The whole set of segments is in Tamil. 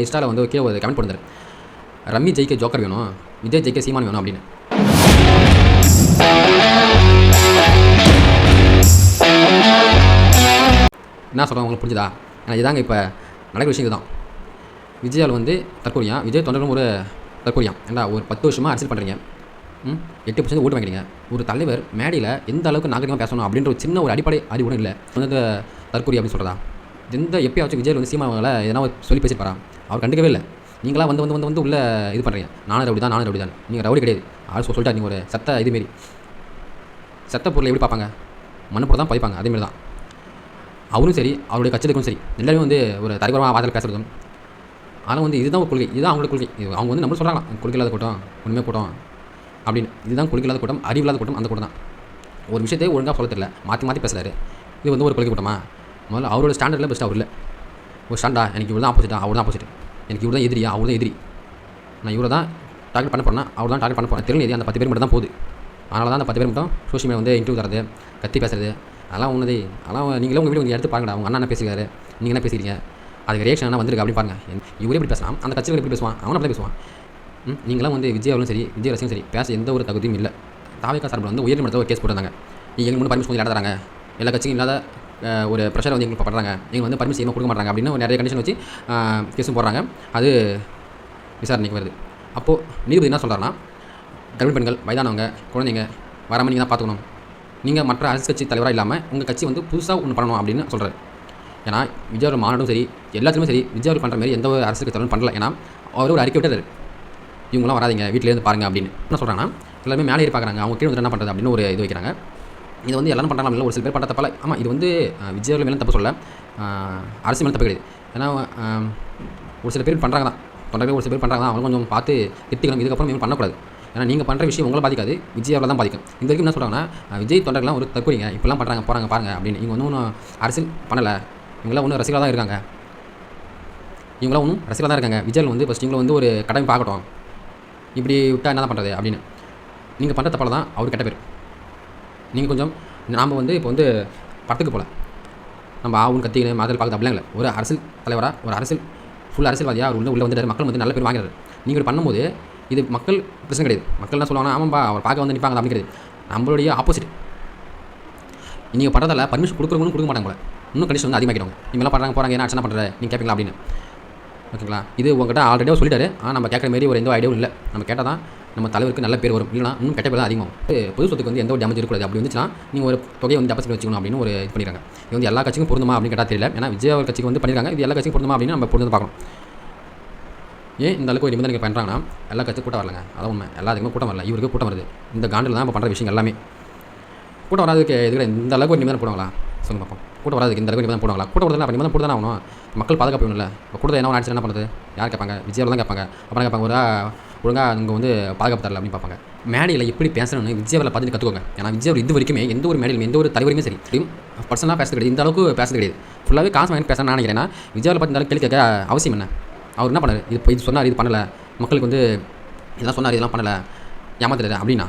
இன்ஸ்டாவில் வந்து கீழே ஒரு கமெண்ட் போட்டார், ரம்மி ஜெயிக்க ஜோக்கர் வேணும், விஜய் ஜெயிக்க சீமான் வேணும் அப்படின்னு. என்ன சொல்கிறேன் உங்களுக்கு புரிஞ்சுதா? ஏன்னா இதாங்க இப்போ நடக்கிற விஷயம் இதுதான். விஜயால் வந்து தற்கொலையா, விஜய் தொண்டர்களும் ஒரு தற்கொலையாம். ஏன்னா ஒரு 10 வருஷமாக அரசியல் பண்ணுறீங்க, 8% ஓட்டு வாங்கிறீங்க. ஒரு தலைவர் மேடையில் எந்த அளவுக்கு நாகரிகமாக பேசணும் அப்படின்ற ஒரு சின்ன ஒரு அடிப்படை அறிவு கூட இல்லை. வந்து தற்கொலை அப்படின்னு சொல்கிறதா? எப்பயாச்சும் விஜய் வந்து சீமானவங்களை எதனா சொல்லி பேசிப்பாரா? அவர் கண்டுக்கவே இல்லை. நீங்களாம் வந்து உள்ள இது பண்ணுறீங்க. நானும் ரவுடி தான். நீங்கள் ரவுடி கிடையாது. ஆள் சொல்லிட்டா நீங்கள் ஒரு இதுமாரி சத்த பொருளை எப்படி பார்ப்பாங்க? மண்ணு போட தான் பதிப்பாங்க. அதேமாரி தான் அவரும் சரி, அவருடைய கட்சிகளுக்கும் சரி, எல்லாருமே வந்து ஒரு தலைவரமாக வாதல் பேசுகிறதும். ஆனால் வந்து இதுதான் ஒரு கொள்கை, இதுதான் அவங்களோட கொள்கை. அவங்க வந்து நம்ம சொல்கிறாங்க கொள்கை இல்லாத கூட்டம், உண்மை கூட்டம் அப்படின்னு. இதுதான் கொள்கை இல்லாத கூட்டம், அறிவில்லாத கூட்டம். அந்த கூட்டம் தான் ஒரு விஷயத்தை ஒழுங்காக சொல்ல தெரியல, மாற்றி பேசுகிறாரு. இது வந்து ஒரு கொள்கை கூட்டமா? முதல்ல அவரோட ஸ்டாண்டர்டில் பெஸ்ட்டு அவர் இல்லை. ஒரு ஸ்டாண்டா எனக்கு இவர் தான் ஆப்போசிட்டா, அவர் தான் ஆப்போசிட், எனக்கு இவர் தான் எதிரியா, அவர் தான் எதிரி, நான் இவரை தான் டார்கெட் பண்ண போகிறேன், அவர் தான் டார்கெட் பண்ண போகிறேன். தெரியல, அந்த 10 பேர் மட்டும் தான் போகுது. அதனால தான் அந்த 10 பேர் மட்டும் சோஷியல் மீடியா வந்து இன்டர்வியூ தரது, கத்தி பேசுறது, அதெல்லாம் ஒன்றுதே. அதெல்லாம் நீங்களே உங்கள் வீடியோ வந்து எடுத்து பாருங்கடா. அவங்க அண்ணா என்ன பேசுகிறாரு, நீங்கள் என்ன பேசுகிறீங்க, அதுக்கு ரியாக்ஷன் என்ன வந்திருக்கு அப்படின்னு பாருங்கள். இவரே எப்படி பேசலாம், அந்த கட்சியில் எப்படி பேசுவான், அவனை அப்படி பேசுவான். நீங்களாம் வந்து விஜயாவும் சரி, விஜய் ரசிகம் சரி, பேச எந்த ஒரு தகுதியும் இல்லை. தாவேகா சார்பில் வந்து உயர்நீதிமன்றத்தில் ஒரு கேஸ் போட்டிருந்தாங்க. எங்களுக்கு முன்னே பர்மிஷன் கொஞ்சம் தராங்க, எல்லா கட்சியும் இல்லாத ஒரு ப்ரெஷரை வந்து எங்களுக்கு பண்ணுறாங்க, எங்களுக்கு வந்து பர்மிஷன் கொடுக்க மாட்டாங்க அப்படின்னு நிறைய கண்டிஷன் வச்சு கேஸும் போடுறாங்க. அது விசாரணைக்கு வருது. அப்போது நீதிபதி என்ன சொல்கிறாருன்னா, கர்ப்பிணி பெண்கள், வயதானவங்க, குழந்தைங்க வராமல் நீங்கள் தான் பார்த்துக்கணும். நீங்கள் மற்ற அரசு கட்சி தலைவராக இல்லாமல் உங்கள் கட்சி வந்து புதுசாக ஒன்று பண்ணணும் அப்படின்னு சொல்கிறார். ஏன்னா விஜயோட மாநாடும் சரி, எல்லாத்துலேயுமே சரி, விஜய் பண்ணுற மாதிரி எந்த ஒரு அரசு கட்சி தலைவரும் பண்ணல. ஏன்னா அவர் ஒரு அறிக்கை விட்டார், இவங்களாம் வராதிங்க, வீட்டிலேருந்து பாருங்கள் அப்படின்னு. என்ன சொல்கிறாங்கன்னா, எல்லாருமே மேலே ஏறி பார்க்குறாங்க, அவங்க கீழே வந்து என்ன பண்ணுறது அப்படின்னு ஒரு இது வைக்கிறாங்க. இது வந்து எல்லாரும் பண்ணுறாங்க, இல்லை ஒரு சில பேர் பண்ணுற தப்பால. ஆமாம், இது வந்து விஜய் மேலே தப்பு சொல்ல, அரசு மேலே தப்பு கிடையாது. ஏன்னா ஒரு சில பேர் பண்ணுறாங்க தான், தொண்டர்கள் ஒரு சில பேர் பண்ணுறாங்க தான், அவங்க கொஞ்சம் பார்த்து திட்டிக்கணும். இதுக்கப்புறம் இவங்க பண்ணக்கூடாது. ஏன்னா நீங்கள் பண்ணுற விஷயம் உங்களை பாதிக்காது, விஜயாவில் தான் பாதிக்கும். இந்த வரைக்கும் என்ன சொல்கிறாங்கன்னா, விஜய் தொண்டர்கள்லாம் ஒரு தற்கொலைங்க, இப்போலாம் பண்ணுறாங்க போகிறாங்க பாருங்கள் அப்படின்னு. இவங்க ஒன்றும் அரசியல் பண்ணலை, இவங்களாம் ஒன்றும் ரசிகளாக தான் இருக்காங்க, இவங்களாம் ஒன்றும் ரசிகளாக தான் இருக்காங்க. விஜய் வந்து ஃபஸ்ட் இவங்களை வந்து ஒரு கடமை பார்க்கட்டும், இப்படி விட்டால் என்ன தான் பண்ணுறது அப்படின்னு. நீங்கள் பண்ணுற தப்பால் தான் அவர் கெட்ட பேர். நீங்கள் கொஞ்சம் நாம் வந்து இப்போ வந்து படத்துக்கு போகல, நம்ம ஆவுன்னு கத்திக்கணும் மாதிரி பார்க்குறது அப்படிலாம் இல்லை. ஒரு அரசியல் தலைவராக, ஒரு அரசியல் ஃபுல் அரசியல்வாதியாக அவர் உள்ளே வந்துட்டார், மக்கள் வந்து நல்ல பேர் வாங்கிறார். நீங்கள் பண்ணும்போது இது மக்கள் பிரச்சனை கிடையாது. மக்கள் என்ன சொல்லுவாங்கன்னா, ஆமாம்பா அவர் பார்க்க வந்து நிற்பாங்க அப்படி கிடையாது. நம்மளுடைய ஆப்போசிட். நீங்கள் பண்ணுறதால பர்மிஷன் கொடுக்குறவங்களும் கொடுக்க மாட்டாங்க போல, இன்னும் கண்டிஷன் வந்து அதிகமாக்கிடுவாங்க. நீங்களாம் பண்ணுறாங்க போகிறாங்க, என்ன அர்ச்சனை பண்ணுற நீங்கள் கேட்பீங்களா அப்படின்னு. ஓகேங்களா? இது உங்கள்கிட்ட ஆல்ரெடியாக சொல்லிட்டாரு. ஆனால் நம்ம கேட்குற மாரி ஒரு எந்த ஐடியாவும் இல்லை. நம்ம கேட்டால் தான் நம்ம தலைவருக்கு நல்ல பேர் வரும், இல்லைனா இன்னும் கெட்ட பேர் தான் அதிகமாகும். பொது சொத்துக்கு வந்து எந்த ஒரு டேமேஜ் இருக்கக்கூடாது. அப்படி வந்துச்சுன்னா நீங்கள் ஒரு தொகையை வந்து டெபாசிட் வச்சுக்கணும் அப்படின்னு ஒரு இது பண்ணிடுறாங்க. இது வந்து எல்லா கட்சிக்கும் பொருந்துமா அப்படின்னு கேட்டால் தெரியல. ஏன்னா விஜய் அவர் கட்சிக்கு வந்து பண்ணியிருக்காங்க, இது எல்லா கட்சிக்கும் பொருந்துமா அப்படின்னு நம்ம பொருந்து பார்க்கணும். ஏன் இந்த அளவுக்கு ஒரு நிபந்தனை பண்ணுறாங்கன்னா, எல்லா கட்சியும் கூட்டம் வரலங்க, அதான் உண்மை. எல்லாத்துக்குமே கூட்டம் வரல, இவருக்கு கூட்டம் வருது. இந்த காண்டில் தான் இப்போ பண்ணுற விஷயம் எல்லாமே. கூட்டம் வராதுக்கு எதுக்கு இந்த அளவுக்கு ஒரு நிபந்தனை போடுவாங்களா சொல்லுங்க பார்ப்போம். கூட்டம் வராதுக்கு இந்த அளவுக்கு நிபந்தனை போடுவாங்களா? கூட்டம் வருதுன்னா அப்போ நிபந்தனை போட்டு தானே ஆகணும். மக்கள் பாதுகாப்பு வேணும்ல. இப்போ கூட்டம் என்ன ஆச்சு என்ன பண்ணுறது, யார் கேட்பாங்க? விஜயாவில் தான் கேட்பாங்க. அப்புறம் கேட்பாங்க, ஒரு ஒழுங்காக அங்கே வந்து பாதுகாப்பு தரல அப்படின்னு பார்ப்பாங்க. மேடையில் எப்படி பேசணும்னு விஜயாவில் பார்த்து கற்றுக்கோங்க. ஏன்னா விஜய் இது வரைக்குமே எந்த ஒரு மேடையிலும் எந்த ஒரு தலைவருமே சரி பர்சனலாக பேசுறது கிடையாது, இந்த அளவுக்கு பேசுறது கிடையாது. ஃபுல்லாகவே காசு வாங்கி பேச நான் நினைக்கிறேன். விஜயாவில் பார்த்து இந்த அளவுக்கு கேள்வி கேட்க அவசியம் என்ன? அவர் என்ன பண்ணார்? இது சொன்னார், இது பண்ணலை, மக்களுக்கு வந்து இதெல்லாம் சொன்னார், இதெல்லாம் பண்ணலை, ஏமாத்துறாரு அப்படின்னா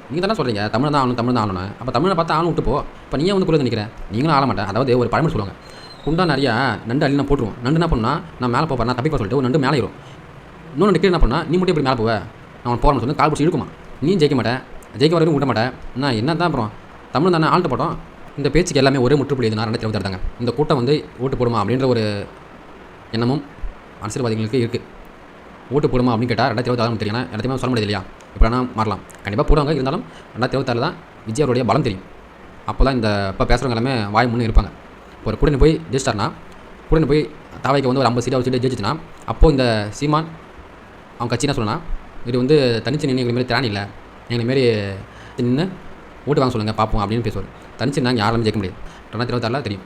நீங்கள் தானே சொல்கிறீங்க தமிழ் தான் ஆகணும். அப்போ தமிழை பார்த்து ஆளும் விட்டு போ. இப்போ நீயே வந்து கூட நினைக்கிறேன், நீங்களும் ஆள மாட்டேன். அதாவது ஒரு பழமொழி சொல்லுவாங்க, குண்டா நிறையா நண்டு அள்ளி நான் போட்டுருவோம். நண்டு என்ன பண்ணால் நான் மேலே போகிறேன், நான் தப்பிப்பா சொல்லிட்டு ஒரு நண்டு மேலே ஏறும். இன்னொன்று கீழே என்ன பண்ணால் நீ மட்டும் எப்படி மேலே போவேன், நான் போகிறேன்னு சொல்லி கால் பிடிச்சி இழுக்குமா. நீ ஜெயிக்க மாட்டேன், ஜெயிக்க வரைக்கும் விட மாட்டேன். நான் என்ன தான் அப்புறம் தமிழ் தானே ஆள்கிட்ட போட்டோம். இந்த பேச்சுக்கு எல்லாமே ஒரே முற்றுப்புள்ளி இது. நான் 2026 தாங்க இந்த கூட்டம் வந்து ஓட்டு போடுமா அப்படின்ற ஒரு எண்ணமும் அரசியல்வாதிகளுக்கு இருக்குது. ஓட்டு போடுமா அப்படின்னு கேட்டால் 2026 தெரியும். எல்லாத்தையுமே சொல்ல முடியாது இல்லையா? இப்போ வேணால் மாறலாம், கண்டிப்பாக போடுவாங்க. இருந்தாலும் 2026 தான் விஜய் அவருடைய பலம் தெரியும். அப்போ தான் இந்த இப்போ பேசுகிறவங்க எல்லாமே வாய் முன்னே இருப்பாங்க. இப்போ ஒரு கூட்டணி போய் ஜெயிச்சிட்டார்னா, கூட்டணி போய் தாவைக்கு வந்து ஒரு 50 சீட் 60 சீட்டு ஜெயிச்சுன்னா, அப்போது இந்த சீமான் அவங்க கட்சி என்ன சொல்லணும்னா, இது வந்து தனிச்சு நின்று எங்களை மாரி திராணி இல்லை, எங்களை மாரி நின்று ஓட்டு வாங்க சொல்லுங்கள் பார்ப்போம் அப்படின்னு பேசுவார். தனிச்சு நாங்கள் யாராலுமே ஜெயிக்க முடியாது. 2026 தெரியும்.